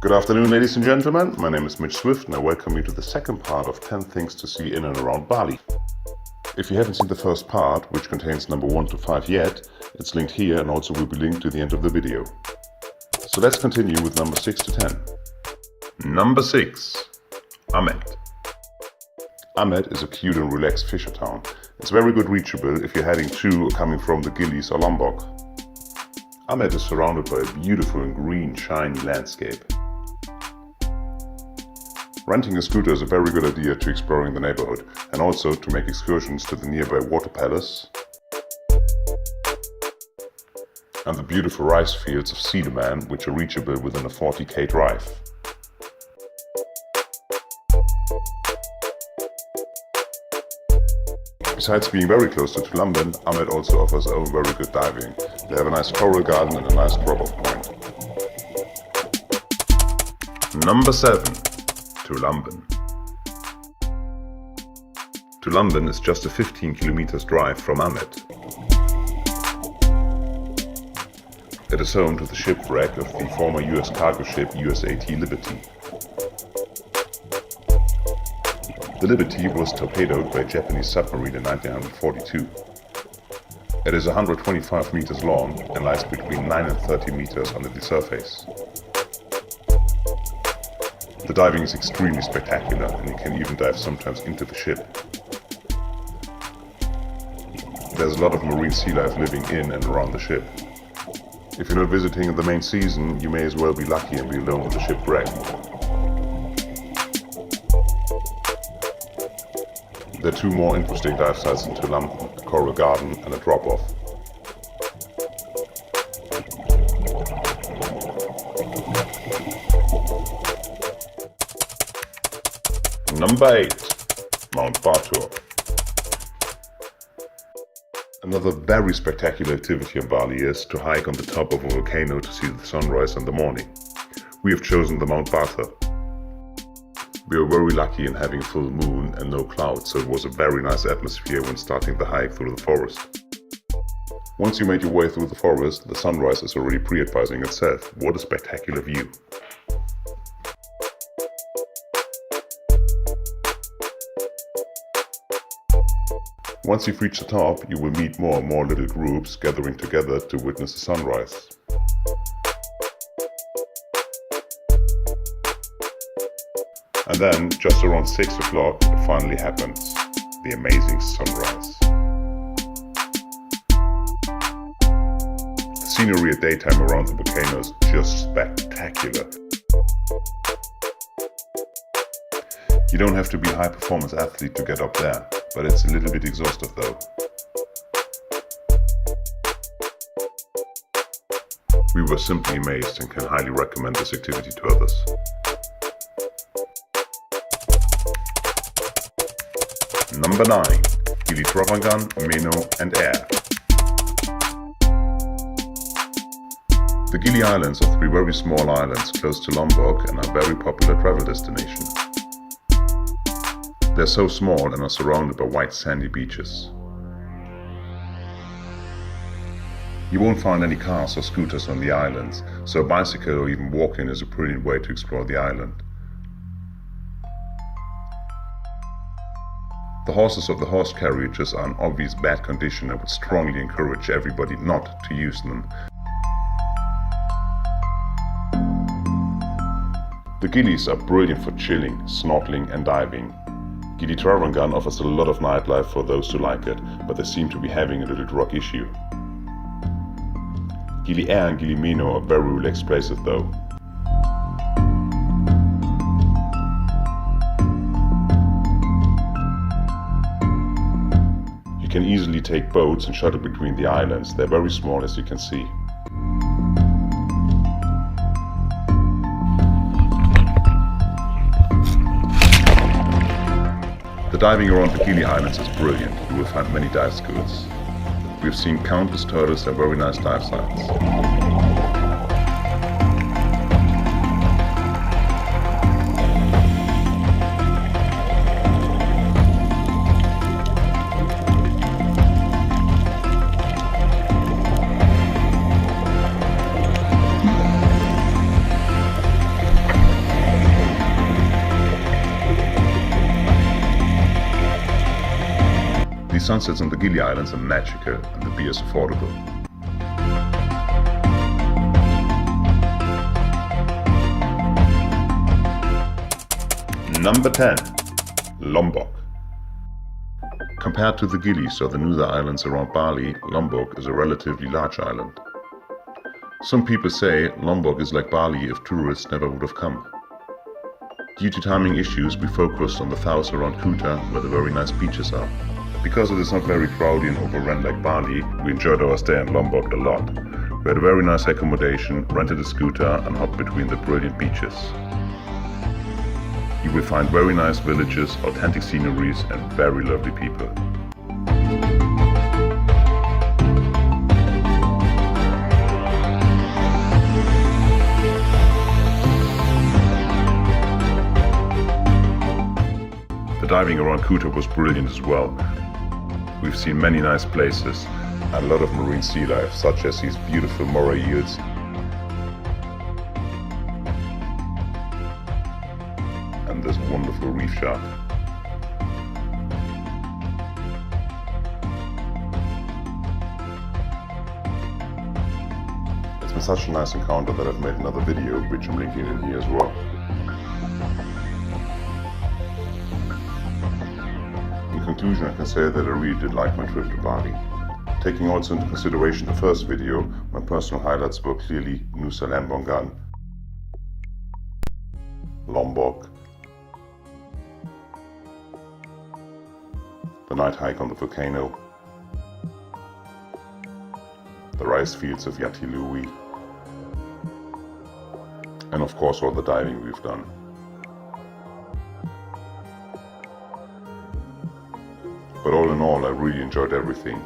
Good afternoon, ladies and gentlemen. My name is Mitch Swift and I welcome you to the second part of 10 things to see in and around Bali. If you haven't seen the first part, which contains number 1 to 5 yet, it's linked here and also will be linked to the end of the video. So let's continue with number 6 to 10. Number 6. Amed. Amed is a cute and relaxed fisher town. It's very good reachable if you're heading to or coming from the Gilis or Lombok. Amed is surrounded by a beautiful and green, shiny landscape. Renting a scooter is a very good idea to exploring the neighborhood and also to make excursions to the nearby water palace and the beautiful rice fields of Tulamben, which are reachable within a 40k drive. Besides being very close to Tulamben, Amed also offers their own very good diving. They have a nice coral garden and a nice drop-off point. Number 7. Tulamben. Tulamben is just a 15 kilometers drive from Amed. It is home to the shipwreck of the former US cargo ship USAT Liberty. The Liberty was torpedoed by a Japanese submarine in 1942. It is 125 meters long and lies between 9 and 30 meters under the surface. The diving is extremely spectacular and you can even dive sometimes into the ship. There's a lot of marine sea life living in and around the ship. If you're not visiting in the main season, you may as well be lucky and be alone with the shipwreck. There are 2 more interesting dive sites in Tulamben, a coral garden and a drop-off. Number 8. Mount Batur. Another very spectacular activity in Bali is to hike on the top of a volcano to see the sunrise in the morning. We have chosen the Mount Batur. We were very lucky in having a full moon and no clouds, so it was a very nice atmosphere when starting the hike through the forest. Once you made your way through the forest, the sunrise is already pre-advising itself. What a spectacular view! Once you've reached the top, you will meet more and more little groups gathering together to witness the sunrise. And then, just around 6 o'clock, it finally happens. The amazing sunrise. The scenery at daytime around the volcano is just spectacular. You don't have to be a high-performance athlete to get up there, but it's a little bit exhaustive though. We were simply amazed and can highly recommend this activity to others. Number 9. Gili, Trawangan, Meno and Air. The Gili Islands are 3 very small islands close to Lombok and are a very popular travel destination. They're so small and are surrounded by white sandy beaches. You won't find any cars or scooters on the islands, so a bicycle or even walking is a brilliant way to explore the island. The horses of the horse carriages are in obvious bad condition and would strongly encourage everybody not to use them. The Gilis are brilliant for chilling, snorkeling and diving. Gili Trawangan offers a lot of nightlife for those who like it, but they seem to be having a little drug issue. Gili Air and Gili Meno are very relaxed places though. You can easily take boats and shuttle between the islands. They're very small, as you can see. The diving around the Gili Islands is brilliant. You will find many dive schools. We've seen countless turtles and very nice dive sites. sunsets on the Gili Islands are magical and the beer is affordable. Number 10. Lombok. Compared to the Gilis or the Nusa Islands around Bali, Lombok is a relatively large island. Some people say Lombok is like Bali if tourists never would have come. Due to timing issues, we focused on the south around Kuta, where the very nice beaches are. Because it is not very crowded and overrun like Bali, we enjoyed our stay in Lombok a lot. We had a very nice accommodation, rented a scooter and hopped between the brilliant beaches. You will find very nice villages, authentic sceneries and very lovely people. The diving around Kuta was brilliant as well. We've seen many nice places and a lot of marine sea life, such as these beautiful moray eels and this wonderful reef shark. It's been such a nice encounter that I've made another video, which I'm linking in here as well. In conclusion, I can say that I really did like my trip to Bali. Taking also into consideration the first video, my personal highlights were clearly Nusa Lembongan, Lombok, the night hike on the volcano, the rice fields of Jatiluwih, and of course all the diving we've done. But all in all, I really enjoyed everything.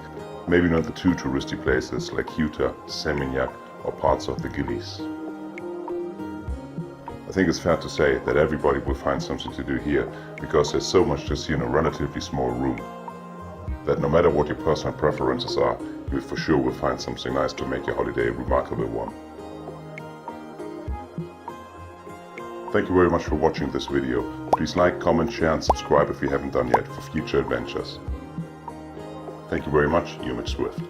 Maybe not the too touristy places like Kuta, Seminyak or parts of the Gilis. I think it's fair to say that everybody will find something to do here because there's so much to see in a relatively small room that no matter what your personal preferences are, you for sure will find something nice to make your holiday a remarkable one. Thank you very much for watching this video. Please like, comment, share and subscribe if you haven't done yet for future adventures. Thank you very much, Mitch Swift.